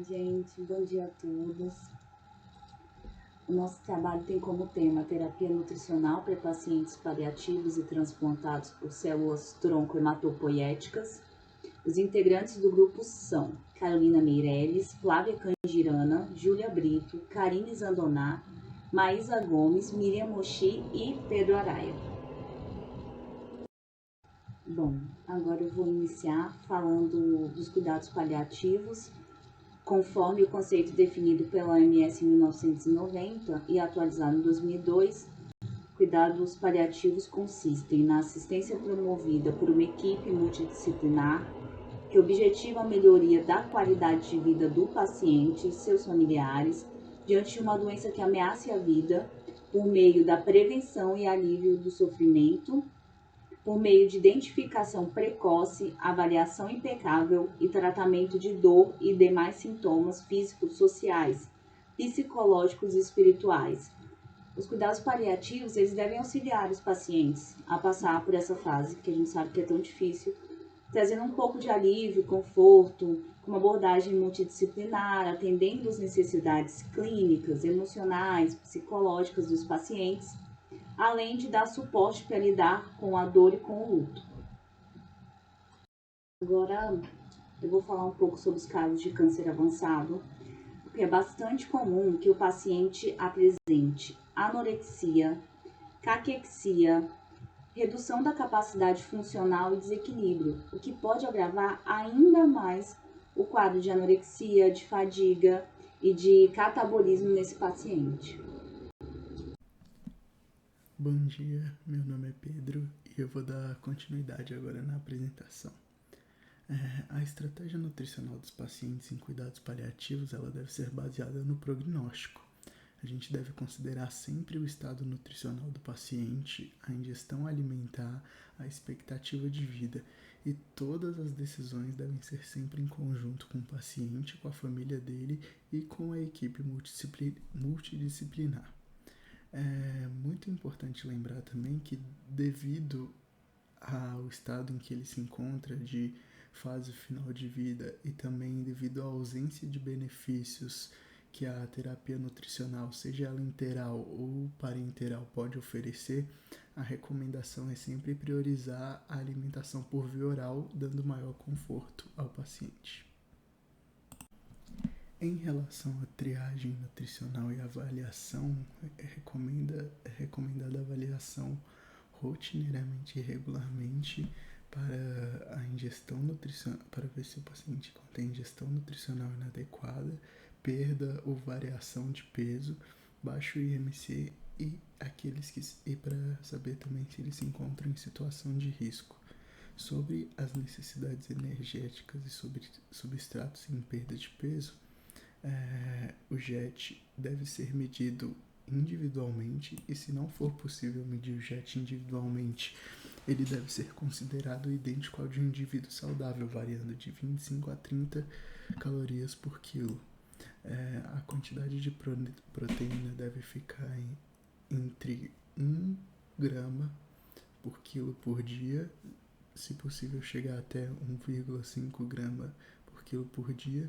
Gente, bom dia a todos. O nosso trabalho tem como tema terapia nutricional para pacientes paliativos e transplantados por células tronco-hematopoéticas. Os integrantes do grupo são Carolina Meirelles, Flávia Cangirana, Júlia Brito, Karine Zandoná, Maísa Gomes, Miriam Mochi e Pedro Araia. Bom, agora eu vou iniciar falando dos cuidados paliativos, conforme o conceito definido pela OMS em 1990 e atualizado em 2002. Cuidados paliativos consistem na assistência promovida por uma equipe multidisciplinar que objetiva a melhoria da qualidade de vida do paciente e seus familiares diante de uma doença que ameace a vida por meio da prevenção e alívio do sofrimento, por meio de identificação precoce, avaliação impecável e tratamento de dor e demais sintomas físicos, sociais, psicológicos e espirituais. Os cuidados paliativos, eles devem auxiliar os pacientes a passar por essa fase, que a gente sabe que é tão difícil, trazendo um pouco de alívio, conforto, com uma abordagem multidisciplinar, atendendo às necessidades clínicas, emocionais, psicológicas dos pacientes, além de dar suporte para lidar com a dor e com o luto. Agora eu vou falar um pouco sobre os casos de câncer avançado, porque é bastante comum que o paciente apresente anorexia, caquexia, redução da capacidade funcional e desequilíbrio, o que pode agravar ainda mais o quadro de anorexia, de fadiga e de catabolismo nesse paciente. Bom dia, meu nome é Pedro e eu vou dar continuidade agora na apresentação. A estratégia nutricional dos pacientes em cuidados paliativos ela deve ser baseada no prognóstico. A gente deve considerar sempre o estado nutricional do paciente, a ingestão alimentar, a expectativa de vida e todas as decisões devem ser sempre em conjunto com o paciente, com a família dele e com a equipe multidisciplinar. É muito importante lembrar também que devido ao estado em que ele se encontra de fase final de vida e também devido à ausência de benefícios que a terapia nutricional, seja ela interal ou parenteral, pode oferecer, a recomendação é sempre priorizar a alimentação por via oral, dando maior conforto ao paciente. Em relação à triagem nutricional e avaliação, é recomendada a avaliação rotineiramente e regularmente para a ingestão nutricional, para ver se o paciente contém ingestão nutricional inadequada, perda ou variação de peso, baixo IMC e para saber também se eles se encontram em situação de risco. Sobre as necessidades energéticas e sobre substratos em perda de peso, o JET deve ser medido individualmente e, se não for possível medir o JET individualmente, ele deve ser considerado idêntico ao de um indivíduo saudável, variando de 25 a 30 calorias por quilo. A quantidade de proteína deve ficar entre 1 grama por quilo por dia, se possível chegar até 1,5 grama por quilo por dia,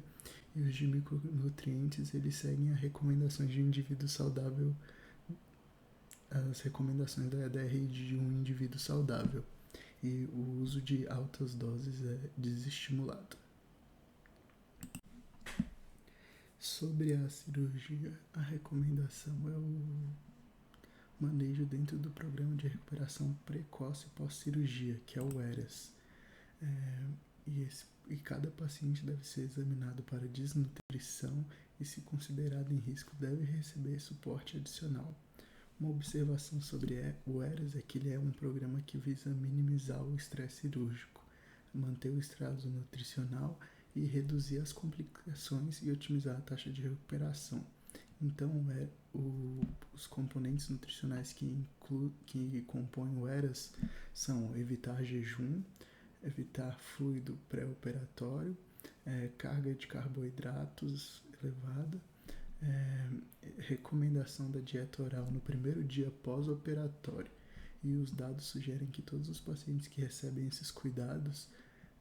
e os de micronutrientes eles seguem as recomendações de um indivíduo saudável, as recomendações da EDR de um indivíduo saudável, e o uso de altas doses é desestimulado. Sobre a cirurgia, a recomendação é o manejo dentro do programa de recuperação precoce pós-cirurgia, que é o ERAS. E cada paciente deve ser examinado para desnutrição e, se considerado em risco, deve receber suporte adicional. Uma observação sobre o ERAS é que ele é um programa que visa minimizar o estresse cirúrgico, manter o estresse nutricional e reduzir as complicações e otimizar a taxa de recuperação. Então, os componentes nutricionais que compõem o ERAS são evitar jejum, evitar fluido pré-operatório, carga de carboidratos elevada, recomendação da dieta oral no primeiro dia pós-operatório. E os dados sugerem que todos os pacientes que recebem esses cuidados,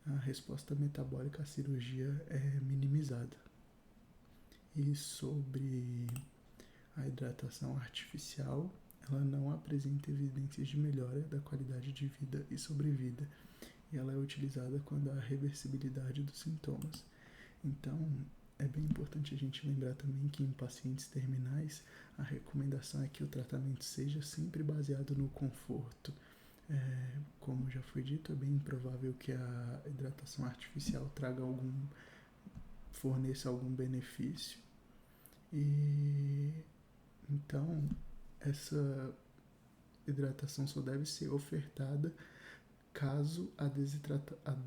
a resposta metabólica à cirurgia é minimizada. E sobre a hidratação artificial, ela não apresenta evidências de melhora da qualidade de vida e sobrevida, e ela é utilizada quando há reversibilidade dos sintomas. Então, é bem importante a gente lembrar também que em pacientes terminais, a recomendação é que o tratamento seja sempre baseado no conforto. Como já foi dito, é bem improvável que a hidratação artificial forneça algum benefício. E então, essa hidratação só deve ser ofertada caso a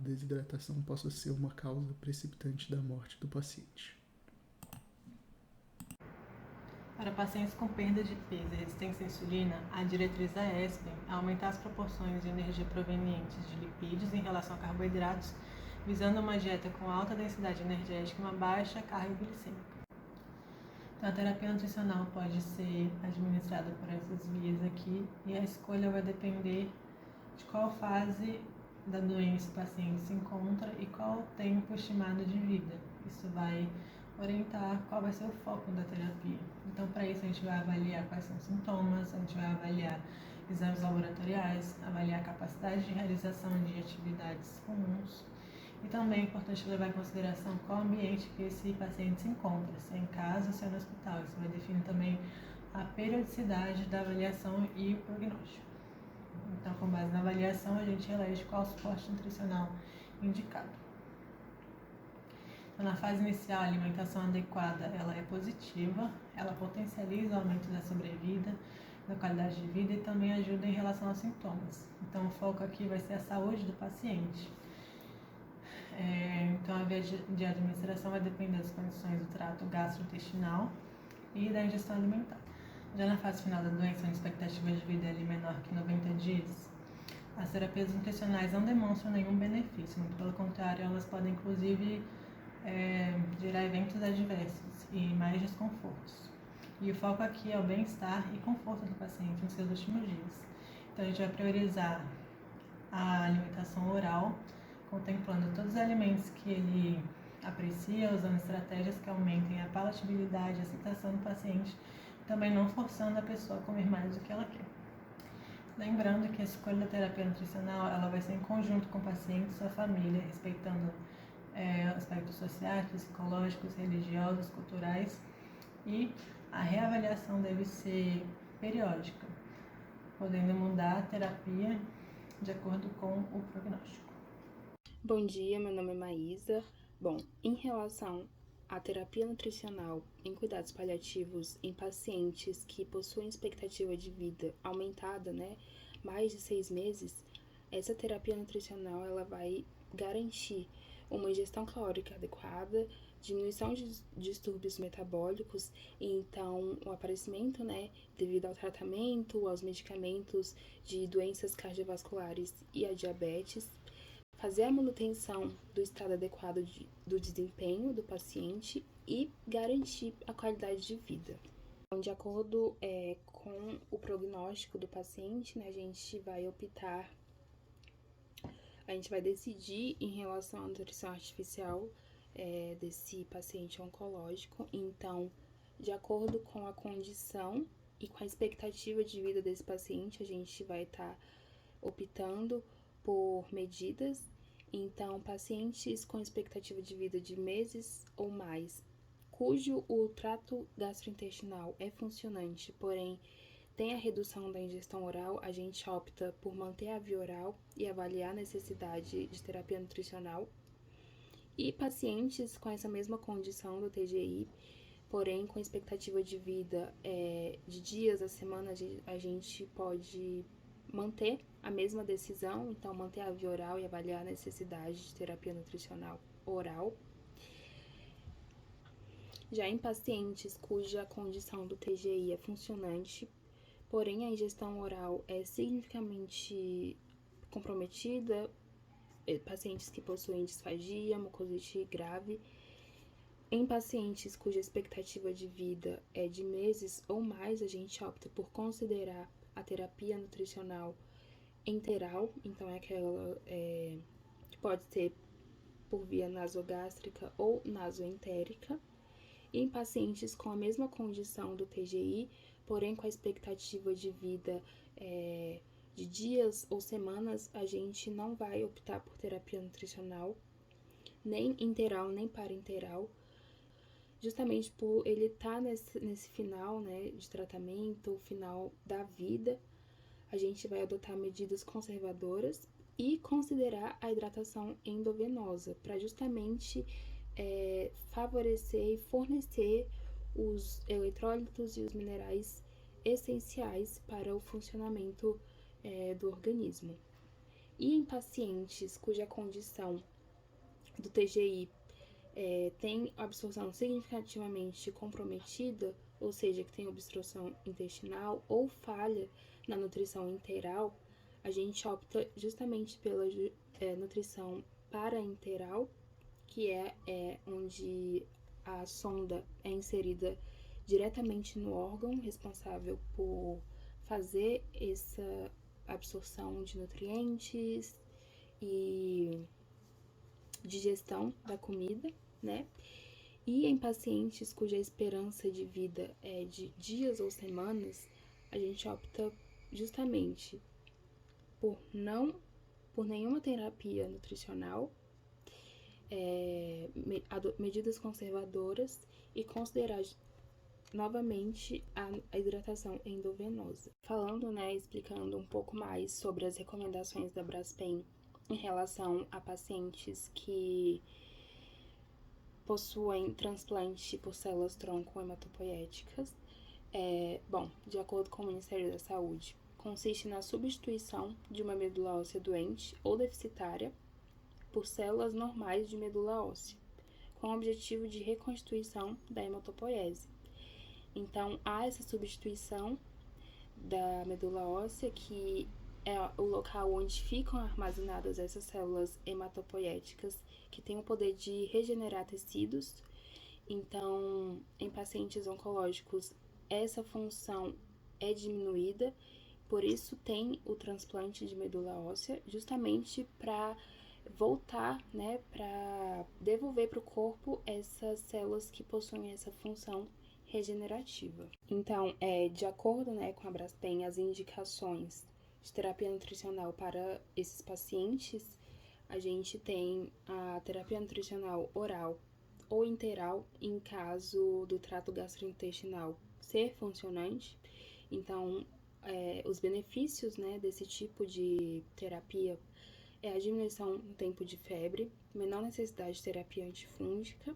desidratação possa ser uma causa precipitante da morte do paciente. Para pacientes com perda de peso e resistência à insulina, a diretriz da ESPEN é aumentar as proporções de energia provenientes de lipídios em relação a carboidratos, visando uma dieta com alta densidade energética e uma baixa carga glicêmica. Então, a terapia nutricional pode ser administrada por essas vias aqui e a escolha vai depender de qual fase da doença o paciente se encontra e qual o tempo estimado de vida. Isso vai orientar qual vai ser o foco da terapia. Então, para isso, a gente vai avaliar quais são os sintomas, a gente vai avaliar exames laboratoriais, avaliar a capacidade de realização de atividades comuns. E também é importante levar em consideração qual ambiente que esse paciente se encontra, se é em casa ou se é no hospital. Isso vai definir também a periodicidade da avaliação e o prognóstico. Então, com base na avaliação, a gente elege qual suporte nutricional indicado. Então, na fase inicial, a alimentação adequada ela é positiva, ela potencializa o aumento da sobrevida, da qualidade de vida e também ajuda em relação aos sintomas. Então, o foco aqui vai ser a saúde do paciente. Então, a via de administração vai depender das condições do trato gastrointestinal e da ingestão alimentar. Já na fase final da doença, onde a expectativa de vida é menor que 90 dias, as terapias nutricionais não demonstram nenhum benefício, muito pelo contrário, elas podem inclusive gerar eventos adversos e mais desconfortos. E o foco aqui é o bem-estar e conforto do paciente nos seus últimos dias. Então, a gente vai priorizar a alimentação oral, contemplando todos os alimentos que ele aprecia, usando estratégias que aumentem a palatabilidade e a aceitação do paciente, também não forçando a pessoa a comer mais do que ela quer. Lembrando que a escolha da terapia nutricional ela vai ser em conjunto com o paciente e sua família, respeitando aspectos sociais, psicológicos, religiosos, culturais, e a reavaliação deve ser periódica, podendo mudar a terapia de acordo com o prognóstico. Bom dia, meu nome é Maísa. Bom, em relação à terapia nutricional em cuidados paliativos em pacientes que possuem expectativa de vida aumentada, mais de 6 meses, essa terapia nutricional ela vai garantir uma ingestão calórica adequada, diminuição de distúrbios metabólicos e então o aparecimento, devido ao tratamento, aos medicamentos de doenças cardiovasculares e a diabetes, fazer a manutenção do estado adequado do desempenho do paciente e garantir a qualidade de vida. Então, de acordo com o prognóstico do paciente, a gente vai decidir em relação à nutrição artificial desse paciente oncológico. Então, de acordo com a condição e com a expectativa de vida desse paciente, a gente vai estar optando por medidas. Então, pacientes com expectativa de vida de meses ou mais, cujo o trato gastrointestinal é funcionante, porém tem a redução da ingestão oral, a gente opta por manter a via oral e avaliar a necessidade de terapia nutricional. E pacientes com essa mesma condição do TGI, porém com expectativa de vida de dias a semana, a gente pode manter a mesma decisão, então manter a via oral e avaliar a necessidade de terapia nutricional oral. Já em pacientes cuja condição do TGI é funcionante, porém a ingestão oral é significativamente comprometida, pacientes que possuem disfagia, mucosite grave, em pacientes cuja expectativa de vida é de meses ou mais, a gente opta por considerar a terapia nutricional enteral, então é aquela que pode ser por via nasogástrica ou nasoentérica. E em pacientes com a mesma condição do TGI, porém com a expectativa de vida de dias ou semanas, a gente não vai optar por terapia nutricional, nem interal, nem parenteral, justamente por ele estar nesse final, né, de tratamento, final da vida. A gente vai adotar medidas conservadoras e considerar a hidratação endovenosa, para justamente favorecer e fornecer os eletrólitos e os minerais essenciais para o funcionamento do organismo. E em pacientes cuja condição do TGI tem absorção significativamente comprometida, ou seja, que tem obstrução intestinal ou falha na nutrição interal, a gente opta justamente pela nutrição parenteral, que é onde a sonda é inserida diretamente no órgão responsável por fazer essa absorção de nutrientes e digestão da comida, né? E em pacientes cuja esperança de vida é de dias ou semanas, a gente opta justamente por nenhuma terapia nutricional, medidas conservadoras e considerar novamente a hidratação endovenosa. Falando, né, explicando um pouco mais sobre as recomendações da Braskem em relação a pacientes que possuem transplante por células tronco hematopoéticas. De acordo com o Ministério da Saúde, consiste na substituição de uma medula óssea doente ou deficitária por células normais de medula óssea, com o objetivo de reconstituição da hematopoiese. Então, há essa substituição da medula óssea, que é o local onde ficam armazenadas essas células hematopoéticas, que têm o poder de regenerar tecidos. Então, em pacientes oncológicos, essa função é diminuída, por isso tem o transplante de medula óssea, justamente para voltar, né, para devolver para o corpo essas células que possuem essa função regenerativa. Então, de acordo, né, com a Braskem, as indicações de terapia nutricional para esses pacientes, a gente tem a terapia nutricional oral ou interal em caso do trato gastrointestinal ser funcionante. Então, os benefícios, né, desse tipo de terapia é a diminuição no tempo de febre, menor necessidade de terapia antifúngica,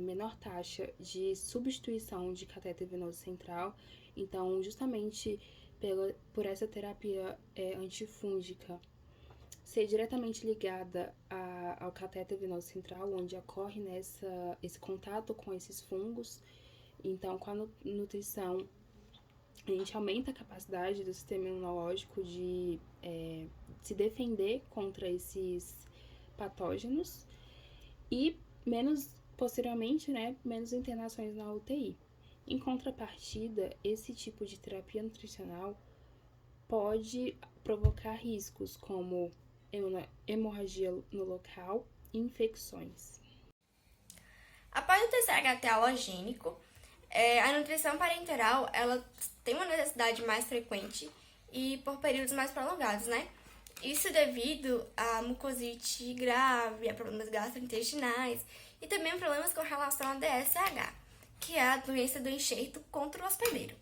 menor taxa de substituição de catéter venoso central. Então, justamente por essa terapia antifúngica ser diretamente ligada ao catéter venoso central, onde ocorre esse contato com esses fungos. Então, com a nutrição, a gente aumenta a capacidade do sistema imunológico de se defender contra esses patógenos e posteriormente, né, menos internações na UTI. Em contrapartida, esse tipo de terapia nutricional pode provocar riscos como hemorragia no local e infecções. Após o TCAHT halogênico, a nutrição parenteral ela tem uma necessidade mais frequente e por períodos mais prolongados, né? Isso devido a mucosite grave, a problemas gastrointestinais e também problemas com relação à DSH, que é a doença do enxerto contra o hospedeiro.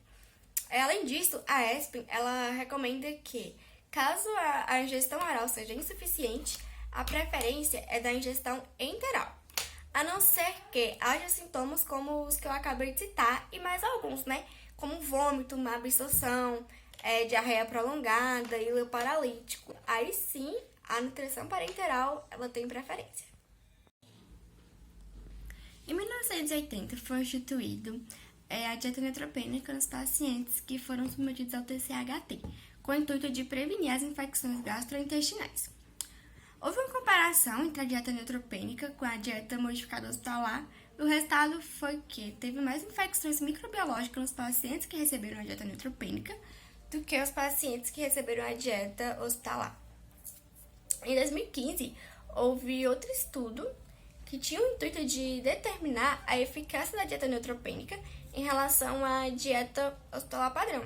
Além disso, a ESPEN ela recomenda que, caso a ingestão oral seja insuficiente, a preferência é da ingestão enteral, a não ser que haja sintomas como os que eu acabei de citar e mais alguns, né? Como vômito, má absorção, diarreia prolongada e ileo paralítico. Aí sim, a nutrição parenteral ela tem preferência. Em 1980 foi instituído a dieta neutropênica nos pacientes que foram submetidos ao TCAHT, com o intuito de prevenir as infecções gastrointestinais. Houve uma comparação entre a dieta neutropênica com a dieta modificada hospitalar, e o resultado foi que teve mais infecções microbiológicas nos pacientes que receberam a dieta neutropênica do que os pacientes que receberam a dieta hospitalar. Em 2015, houve outro estudo que tinha o intuito de determinar a eficácia da dieta neutropênica em relação à dieta hospitalar padrão.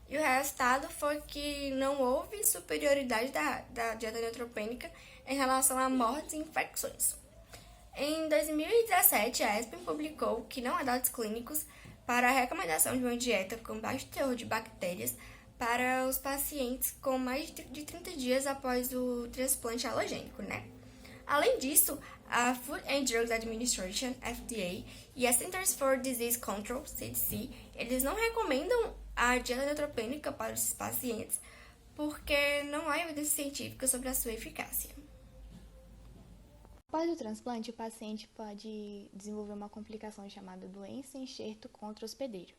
E o resultado foi que não houve superioridade da dieta neutropênica em relação a mortes e infecções. Em 2017, a ESPEN publicou que não há dados clínicos para a recomendação de uma dieta com baixo teor de bactérias para os pacientes com mais de 30 dias após o transplante halogênico, né? Além disso, a Food and Drug Administration, FDA, e a Centers for Disease Control, CDC, eles não recomendam a dieta neutropênica para esses pacientes porque não há evidência científica sobre a sua eficácia. Após o transplante, o paciente pode desenvolver uma complicação chamada doença enxerto contra hospedeiro.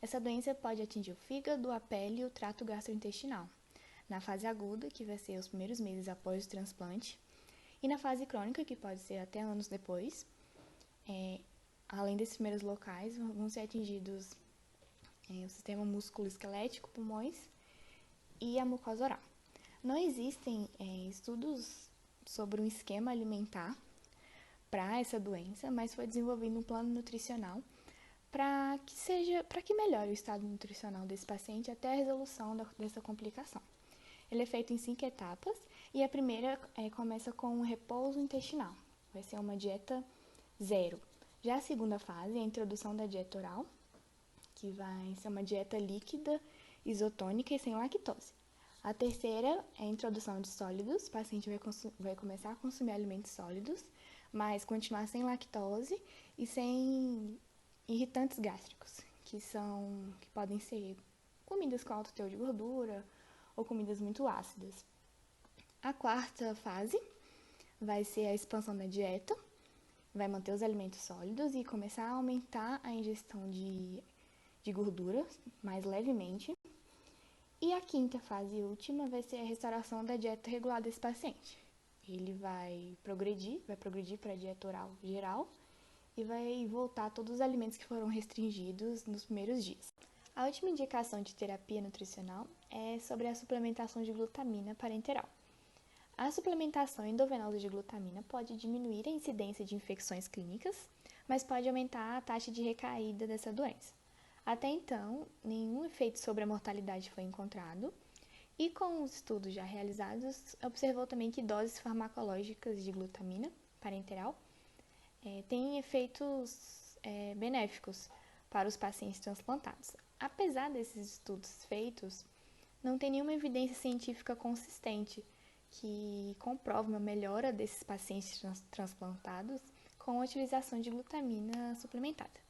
Essa doença pode atingir o fígado, a pele e o trato gastrointestinal. Na fase aguda, que vai ser os primeiros meses após o transplante, e na fase crônica, que pode ser até anos depois, além desses primeiros locais, vão ser atingidos o sistema músculo-esquelético, pulmões e a mucosa oral. Não existem estudos sobre um esquema alimentar para essa doença, mas foi desenvolvido um plano nutricional para que melhore o estado nutricional desse paciente até a resolução dessa complicação. Ele é feito em 5 etapas e a primeira começa com um repouso intestinal, vai ser uma dieta 0. Já a segunda fase é a introdução da dieta oral, que vai ser uma dieta líquida, isotônica e sem lactose. A terceira é a introdução de sólidos, o paciente vai começar a consumir alimentos sólidos, mas continuar sem lactose e sem irritantes gástricos, que podem ser comidas com alto teor de gordura ou comidas muito ácidas. A quarta fase vai ser a expansão da dieta, vai manter os alimentos sólidos e começar a aumentar a ingestão de gordura mais levemente. E a quinta fase e última vai ser a restauração da dieta regular desse paciente. Ele vai progredir para a dieta oral geral e vai voltar a todos os alimentos que foram restringidos nos primeiros dias. A última indicação de terapia nutricional é sobre a suplementação de glutamina parenteral. A suplementação endovenosa de glutamina pode diminuir a incidência de infecções clínicas, mas pode aumentar a taxa de recaída dessa doença. Até então, nenhum efeito sobre a mortalidade foi encontrado, e com os estudos já realizados, observou também que doses farmacológicas de glutamina parenteral têm efeitos benéficos para os pacientes transplantados. Apesar desses estudos feitos, não tem nenhuma evidência científica consistente que comprove uma melhora desses pacientes transplantados com a utilização de glutamina suplementada.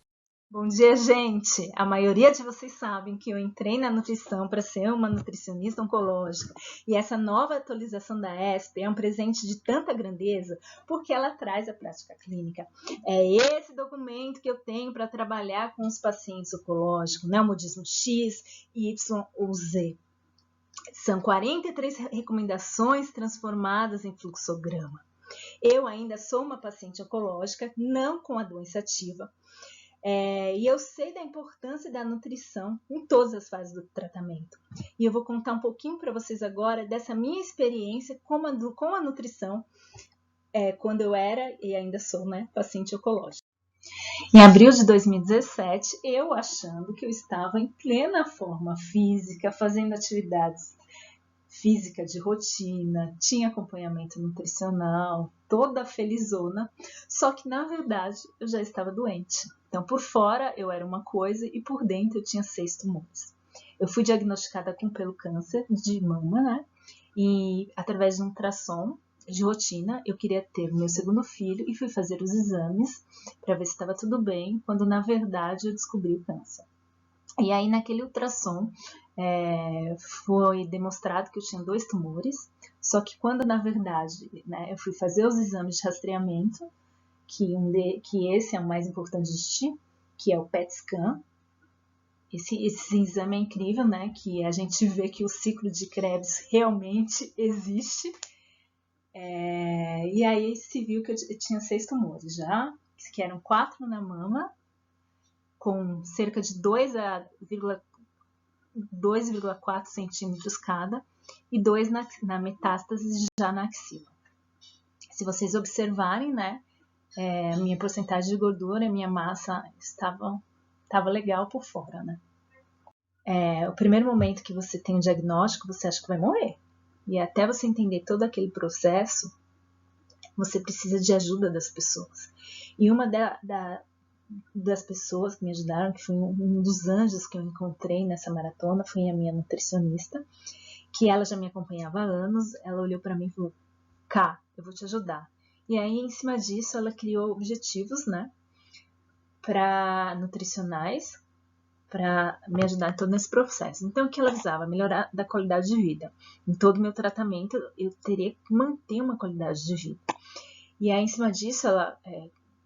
Bom dia, gente! A maioria de vocês sabem que eu entrei na nutrição para ser uma nutricionista oncológica e essa nova atualização da ESPEN é um presente de tanta grandeza porque ela traz a prática clínica. É esse documento que eu tenho para trabalhar com os pacientes oncológicos, né? O modismo X, Y ou Z. São 43 recomendações transformadas em fluxograma. Eu ainda sou uma paciente oncológica, não com a doença ativa, e eu sei da importância da nutrição em todas as fases do tratamento. E eu vou contar um pouquinho para vocês agora dessa minha experiência com a nutrição quando eu era e ainda sou, né, paciente oncológica. Em abril de 2017, eu achando que eu estava em plena forma física, fazendo atividades físicas de rotina, tinha acompanhamento nutricional, toda felizona, só que na verdade eu já estava doente. Então, por fora eu era uma coisa e por dentro eu tinha 6 tumores. Eu fui diagnosticada com câncer de mama, né? E através de um ultrassom de rotina, eu queria ter o meu segundo filho e fui fazer os exames para ver se estava tudo bem, quando na verdade eu descobri o câncer. E aí naquele ultrassom foi demonstrado que eu tinha 2 tumores, só que quando na verdade, né, eu fui fazer os exames de rastreamento, que esse é o mais importante de ti, que é o PET scan. Esse exame é incrível, né? Que a gente vê que o ciclo de Krebs realmente existe. E aí se viu que eu tinha 6 tumores já, que eram 4 na mama, com cerca de 2,4 centímetros cada, e 2 na metástase já na axila. Se vocês observarem, né? a minha porcentagem de gordura, a minha massa estava legal por fora, né? O primeiro momento que você tem o diagnóstico, você acha que vai morrer. E até você entender todo aquele processo, você precisa de ajuda das pessoas. E uma das pessoas que me ajudaram, que foi um dos anjos que eu encontrei nessa maratona, foi a minha nutricionista, que ela já me acompanhava há anos. Ela olhou para mim e falou: Cá, eu vou te ajudar. E aí, em cima disso, ela criou objetivos, né, nutricionais, para me ajudar em todo esse processo. Então, o que ela visava? Melhorar da qualidade de vida. Em todo o meu tratamento, eu teria que manter uma qualidade de vida. E aí, em cima disso, ela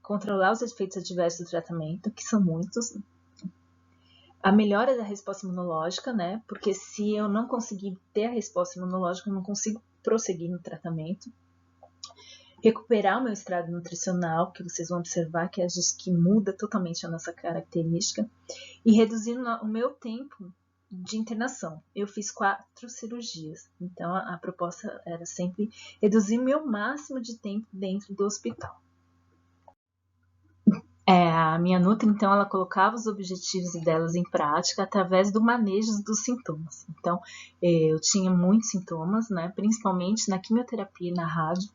controlar os efeitos adversos do tratamento, que são muitos. A melhora da resposta imunológica, né? Porque se eu não conseguir ter a resposta imunológica, eu não consigo prosseguir no tratamento. Recuperar o meu estado nutricional, que vocês vão observar que que muda totalmente a nossa característica. E reduzir o meu tempo de internação. Eu fiz 4 cirurgias, então a proposta era sempre reduzir o meu máximo de tempo dentro do hospital. A minha nutri, então, ela colocava os objetivos delas em prática através do manejo dos sintomas. Então, eu tinha muitos sintomas, né, principalmente na quimioterapia e na rádio.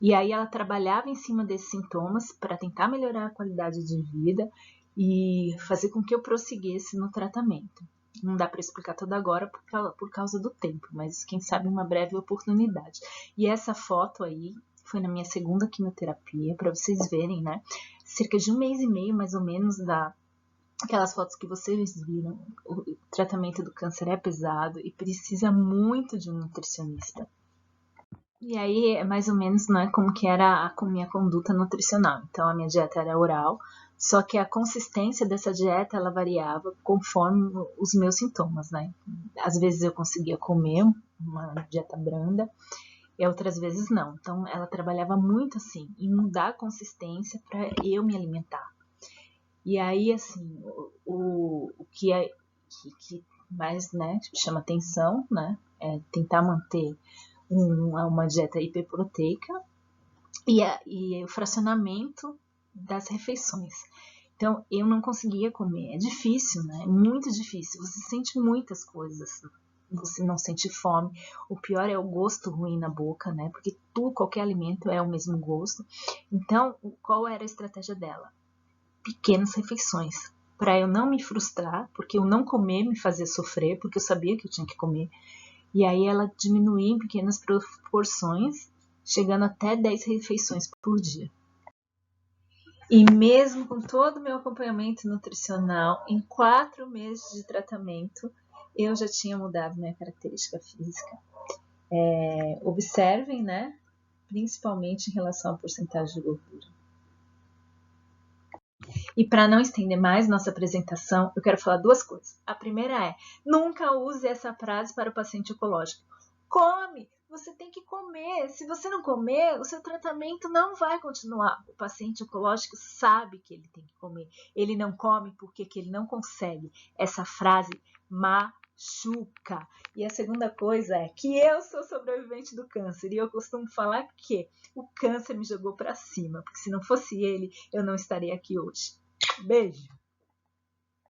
E aí ela trabalhava em cima desses sintomas para tentar melhorar a qualidade de vida e fazer com que eu prosseguisse no tratamento. Não dá para explicar tudo agora por causa do tempo, mas quem sabe uma breve oportunidade. E essa foto aí foi na minha segunda quimioterapia, para vocês verem, né? Cerca de 1 mês e meio, mais ou menos, aquelas fotos que vocês viram. O tratamento do câncer é pesado e precisa muito de um nutricionista. E aí, é mais ou menos, né, como que era a minha conduta nutricional. Então, a minha dieta era oral, só que a consistência dessa dieta, ela variava conforme os meus sintomas, né? Às vezes eu conseguia comer uma dieta branda, e outras vezes não. Então, ela trabalhava muito, assim, em mudar a consistência para eu me alimentar. E aí, assim, o que mais, né, chama atenção, né, é tentar manter uma dieta hiperproteica e o fracionamento das refeições. Então, eu não conseguia comer. É difícil, né? É muito difícil. Você sente muitas coisas. Você não sente fome. O pior é o gosto ruim na boca, né? Porque qualquer alimento é o mesmo gosto. Então, qual era a estratégia dela? Pequenas refeições. Para eu não me frustrar, porque eu não comer me fazia sofrer, porque eu sabia que eu tinha que comer. E aí ela diminuía em pequenas proporções, chegando até 10 refeições por dia. E mesmo com todo o meu acompanhamento nutricional, em 4 meses de tratamento, eu já tinha mudado minha característica física. Observem, né? Principalmente em relação à porcentagem de gordura. E para não estender mais nossa apresentação, eu quero falar 2 coisas. A primeira é, nunca use essa frase para o paciente oncológico. Come! Você tem que comer. Se você não comer, o seu tratamento não vai continuar. O paciente oncológico sabe que ele tem que comer. Ele não come porque ele não consegue. Essa frase machuca. E a segunda coisa é que eu sou sobrevivente do câncer. E eu costumo falar que o câncer me jogou para cima. Porque se não fosse ele, eu não estaria aqui hoje. Beijo!